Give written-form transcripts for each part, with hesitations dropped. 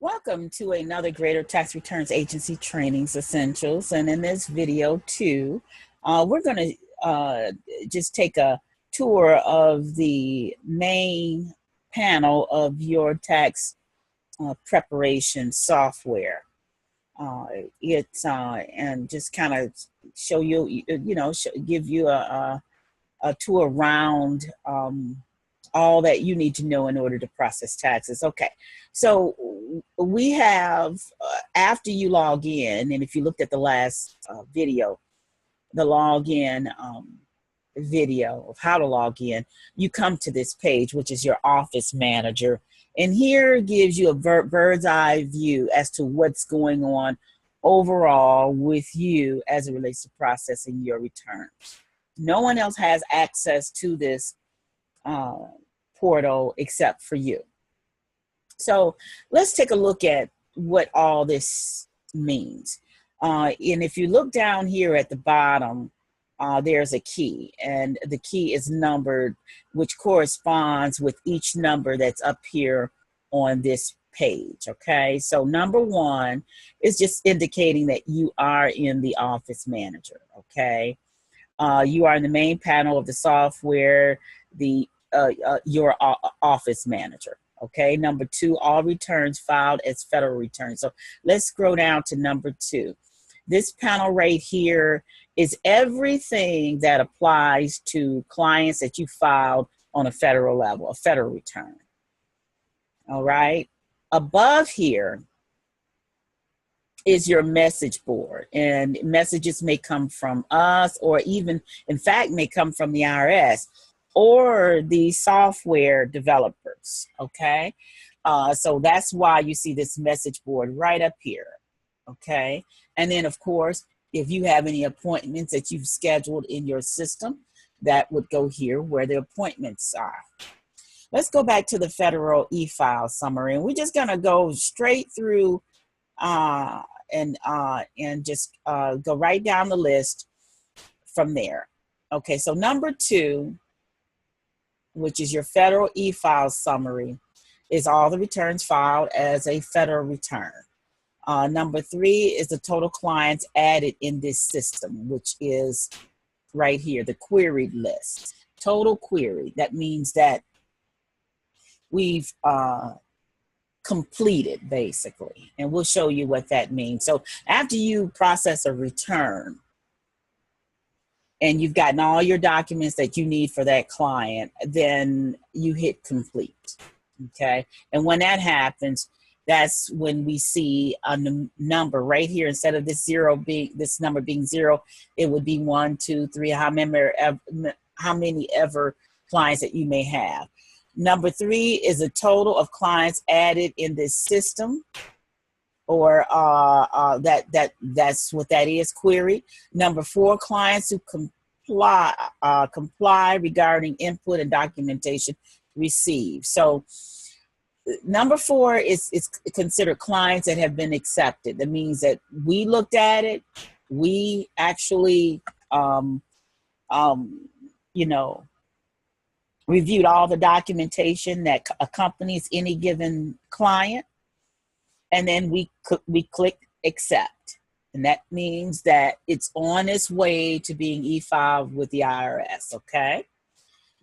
Welcome to another Greater Tax Returns Agency Trainings Essentials. And in this video too, we're going to just take a tour of the main panel of your tax preparation software. And just kind of show you, give you a tour around all that you need to know in order to process taxes. Okay, so we have, after you log in, and if you looked at the last video, the login video of how to log in, you come to this page, which is your Office Manager. And here gives you a bird's eye view as to what's going on overall with you as it relates to processing your returns. No one else has access to this portal except for you. So let's take a look at what all this means. And if you look down here at the bottom, there's a key, and the key is numbered, which corresponds with each number that's up here on this page. Okay, so number 1 is just indicating that you are in the Office Manager. Okay, you are in the main panel of the software, your Office Manager. Okay, number 2, all returns filed as federal returns. So let's scroll down to number 2. This panel right here is everything that applies to clients that you filed on a federal level, a federal return. All right, above here is your message board, and messages may come from us, or even, in fact, may come from the IRS or the software developers. Okay, so that's why you see this message board right up here. Okay, and then of course, if you have any appointments that you've scheduled in your system, that would go here where the appointments are. Let's go back to the federal e-file summary, and we're just gonna go straight through and just go right down the list from there. Okay, so number 2, which is your federal e-file summary, is all the returns filed as a federal return. Number 3 is the total clients added in this system, which is right here, the queried list. Total query, that means that we've completed, basically, and we'll show you what that means. So after you process a return and you've gotten all your documents that you need for that client, then you hit complete. Okay, and when that happens, that's when we see a number right here. Instead of this number being 0, it would be 1, 2, 3, how many ever clients that you may have. Number 3 is a total of clients added in this system, or that's what that is, query. Number 4, clients who comply regarding input and documentation received. So number 4 is considered clients that have been accepted. That means that we looked at it, we actually reviewed all the documentation that accompanies any given client, and then we click accept. And that means that it's on its way to being e-filed with the IRS, okay?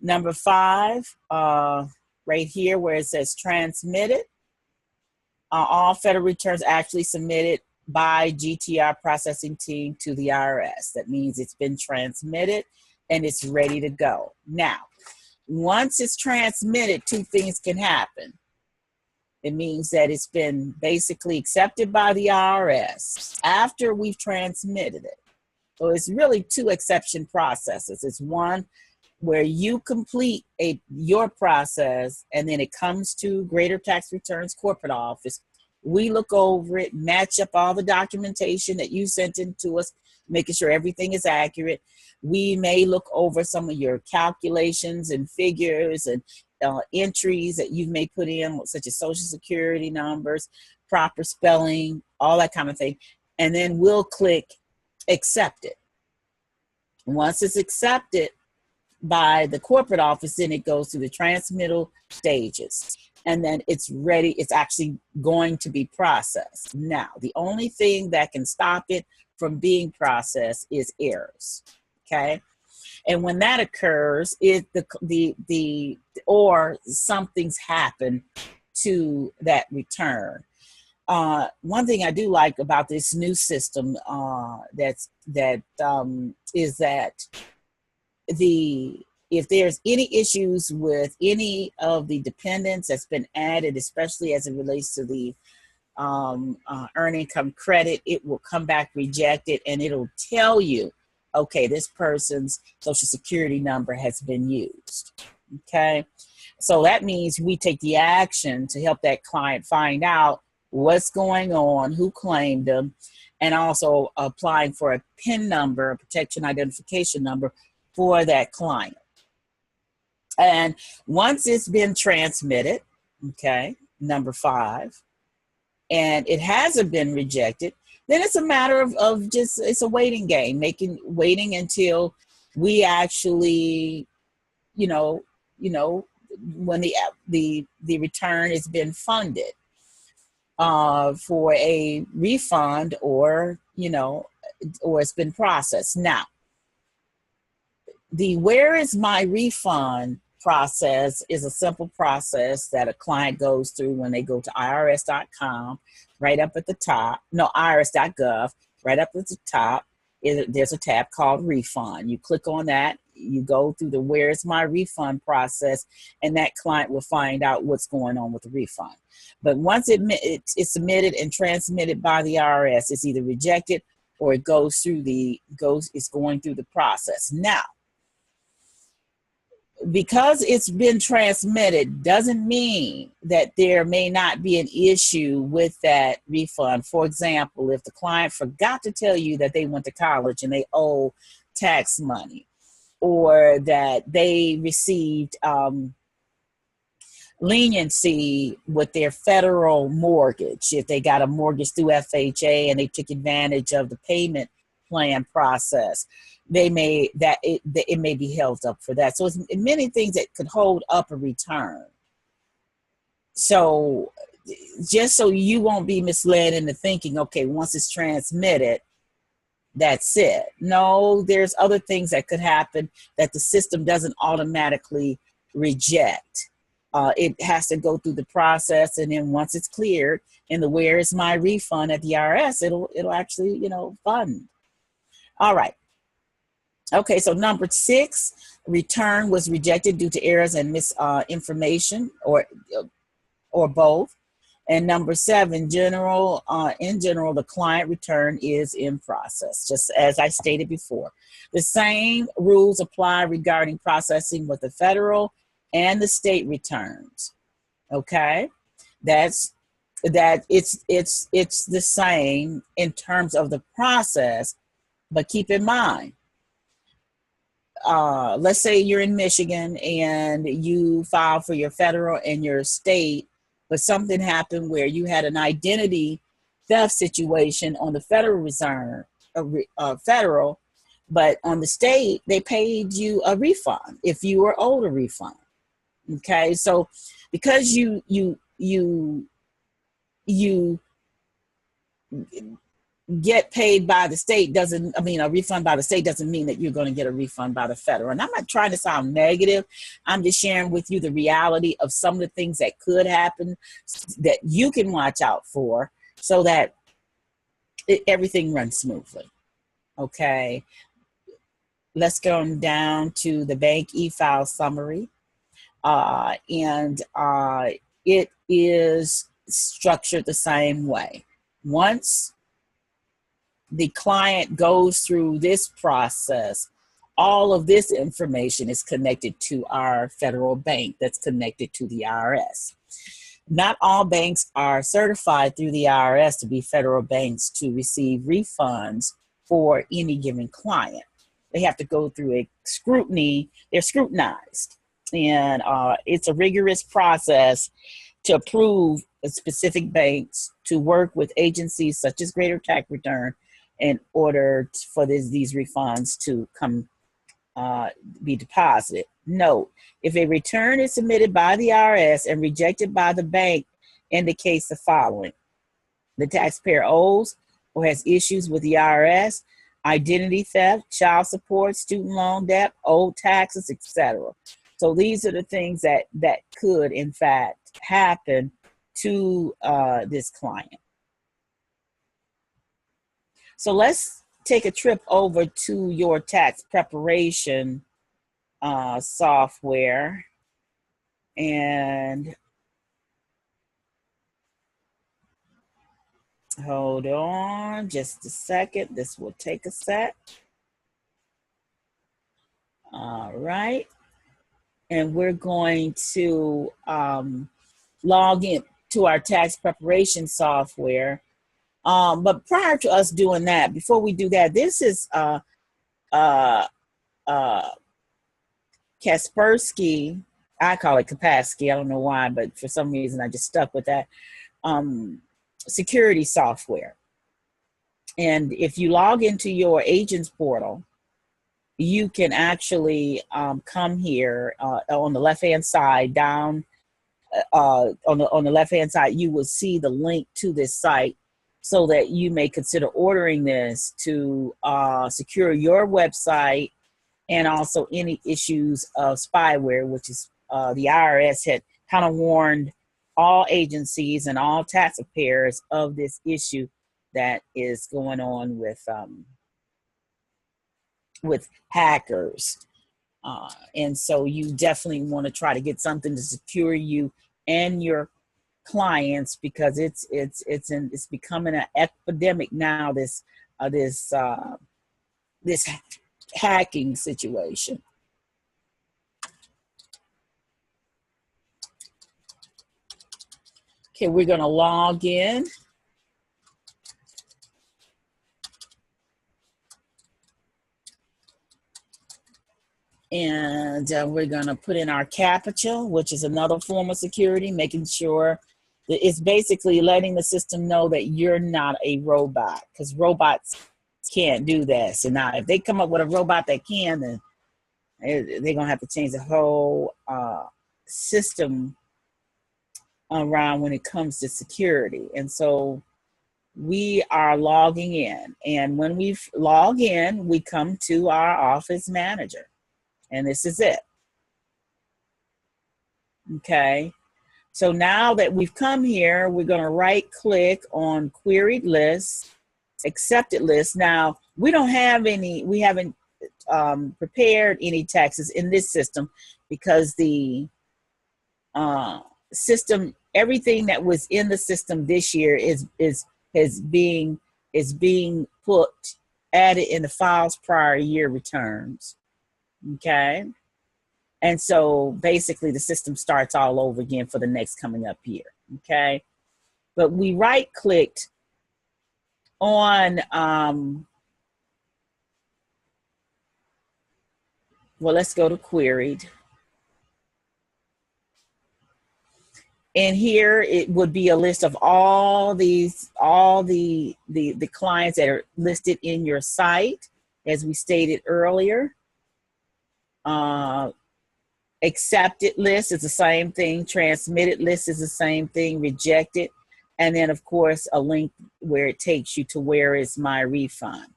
Number 5, right here where it says transmitted, all federal returns actually submitted by GTR processing team to the IRS. That means it's been transmitted and it's ready to go. Now, once it's transmitted, 2 things can happen. It means that it's been basically accepted by the IRS after we've transmitted it. So it's really 2 exception processes. It's one where you complete your process, and then it comes to Greater Tax Returns Corporate Office. We look over it, match up all the documentation that you sent in to us, making sure everything is accurate. We may look over some of your calculations and figures and entries that you may put in, such as Social Security numbers, proper spelling, all that kind of thing. And then we'll click accept it. Once it's accepted by the corporate office, then it goes through the transmittal stages. and then it's ready. It's actually going to be processed. Now, the only thing that can stop it from being processed is errors. Okay. And when that occurs, or something's happened to that return. One thing I do like about this new system is that if there's any issues with any of the dependents that's been added, especially as it relates to the earned income credit, it will come back rejected, and it'll tell you, okay, this person's social security number has been used. Okay, so that means we take the action to help that client find out what's going on, who claimed them, and also applying for a PIN number, a protection identification number, for that client. And once it's been transmitted, okay, number 5, and it hasn't been rejected, then it's a matter of just, it's a waiting game, waiting until we actually, when the return has been funded for a refund, or it's been processed. Now, the where is my refund process is a simple process that a client goes through when they go to irs.com. Right up at the top, no, irs.gov, right up at the top, there's a tab called refund. You click on that, you go through the where's my refund process, and that client will find out what's going on with the refund. But once it's submitted and transmitted by the IRS, it's either rejected or it's going through the process. Now, because it's been transmitted doesn't mean that there may not be an issue with that refund. For example, if the client forgot to tell you that they went to college and they owe tax money, or that they received leniency with their federal mortgage, if they got a mortgage through FHA and they took advantage of the payment plan process, it may be held up for that. So it's many things that could hold up a return. So just so you won't be misled into thinking, okay, once it's transmitted, that's it. No, there's other things that could happen that the system doesn't automatically reject. It has to go through the process, and then once it's cleared in the where is my refund at the IRS, it'll actually, fund. All right. Okay, so number 6, return was rejected due to errors and misinformation, or both. And number 7, in general, the client return is in process, just as I stated before. The same rules apply regarding processing with the federal and the state returns. Okay, it's the same in terms of the process, but keep in mind, let's say you're in Michigan and you file for your federal and your state, but something happened where you had an identity theft situation on the federal return, but on the state, they paid you a refund if you were owed a refund. Okay, so because you get paid by the state a refund by the state doesn't mean that you're going to get a refund by the federal. And I'm not trying to sound negative. I'm just sharing with you the reality of some of the things that could happen that you can watch out for so that everything runs smoothly. Okay. Let's go down to the bank e-file summary. It is structured the same way. Once the client goes through this process, all of this information is connected to our federal bank that's connected to the IRS. Not all banks are certified through the IRS to be federal banks to receive refunds for any given client. They have to go through a scrutiny. They're scrutinized. And it's a rigorous process to approve specific banks to work with agencies such as Greater Tax Return in order for these refunds to come be deposited. Note, if a return is submitted by the IRS and rejected by the bank, indicates the following: the taxpayer owes or has issues with the IRS, identity theft, child support, student loan debt, old taxes, etc. So these are the things that could, in fact, happen to this client. So let's take a trip over to your tax preparation software, and hold on just a second. This will take a sec. All right. And we're going to log in to our tax preparation software. But prior to us doing that, before we do that, this is Kaspersky. I call it Kaspersky. I don't know why, but for some reason I just stuck with that. Security software. And if you log into your agents portal, you can actually come here on the left-hand side, down on the left-hand side, you will see the link to this site, so that you may consider ordering this to secure your website, and also any issues of spyware, which is the IRS had kind of warned all agencies and all taxpayers of this issue that is going on with hackers. And so you definitely want to try to get something to secure you and your clients, because it's becoming an epidemic now, this hacking situation. Okay, we're going to log in. And we're going to put in our CAPTCHA, which is another form of security, making sure that it's basically letting the system know that you're not a robot, because robots can't do this. And now if they come up with a robot that can, then they're going to have to change the whole system around when it comes to security. And so we are logging in. And when we log in, we come to our office manager. And this is it. Okay. So now that we've come here, we're going to right click on queried list, accepted list. Now we don't have any, we haven't prepared any taxes in this system, because the system, everything that was in the system this year is being added in the files prior year returns. Okay. And so basically the system starts all over again for the next coming up year. Okay. But we right clicked on, well, let's go to queried. And here it would be a list of all the clients that are listed in your site, as we stated earlier. Accepted list is the same thing. Transmitted list is the same thing. Rejected. And then, of course, a link where it takes you to where is my refund.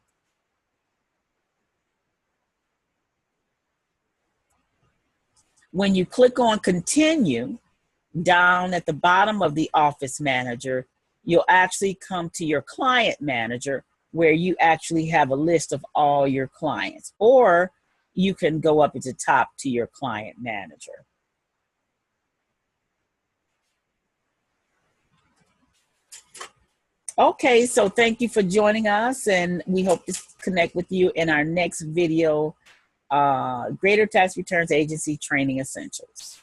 When you click on continue, down at the bottom of the office manager, you'll actually come to your client manager, where you actually have a list of all your clients. Or you can go up at the top to your client manager. Okay, so thank you for joining us, and we hope to connect with you in our next video, Greater Tax Returns Agency Training Essentials.